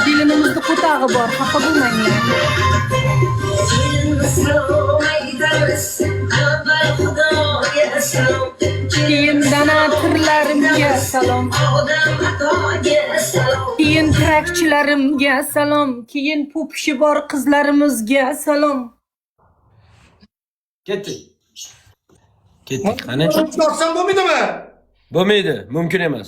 Dilimizde kutağı var. Hafa bulmayın. Keyin donatorlarimga salom. Keyin trakchilarimga salom. Keyin po'pishi bor qizlarimizga salom. Ketdik. Ketdik. Qani? Chiqarsam bo'lmaydimi? Bo'lmaydi, mumkin emas.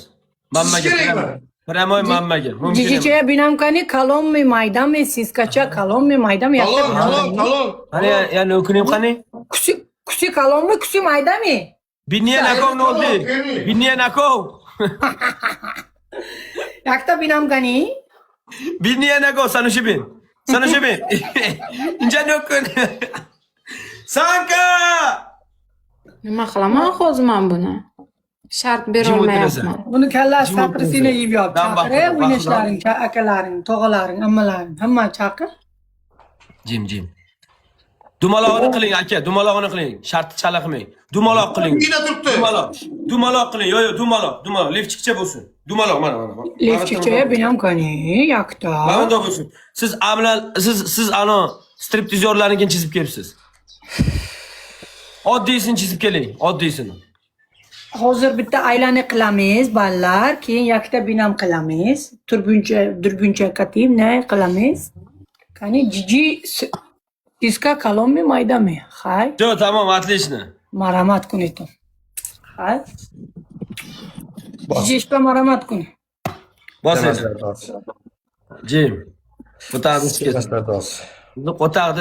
Mammaga. Kerakmi? Pramoy mammaga. Mumkin emas. Jijicha binamkani kalommi maydami sizgacha kalommi maydami Talon. Qani yana o'qining qani? Kusi kalommi kusi maydami? Binniya nakov noldi. Binniya nakov. Yakta binamkani? Binniya nakov sanuşibin. Sanuşibin. Inja o'qin. Sanka! Nima qilaman hozir men buni? Shart bera olmayapman. Buni kallasi Jim taqrisini o'tirsa. yeb yop. Dan Chaqir, baqir, o'ynashlaring, akalaring, tog'alaring, ammalaring, hamma chaqir. Jim. Dumalog'ini qiling aka, dumalog'ini qiling. Shartni chala qilmang. Dumaloq qiling. Yine turibdi. Dumaloq qiling. Yo, dumaloq. Lifchikcha bo'lsin. Dumaloq mana. Lefchicha binamkani yakta. Mana bo'lsin. Siz amlan siz ana striptizyorlarnikini chizib kelibsiz. Oddiysini chizib keling, oddiysini. Hozir bitta aylana qilamiz, ballar, keyin yakta binam qilamiz. Turbuncha katim ne qilamiz? Qani jiji sizga kalommi maydami? Hay. Yo, tamam, отлично. Maramat kunitum. Hay. Jishga maramat kuni. Bosing. Jim. Bu taqdir. Tashlados. Bu taqdir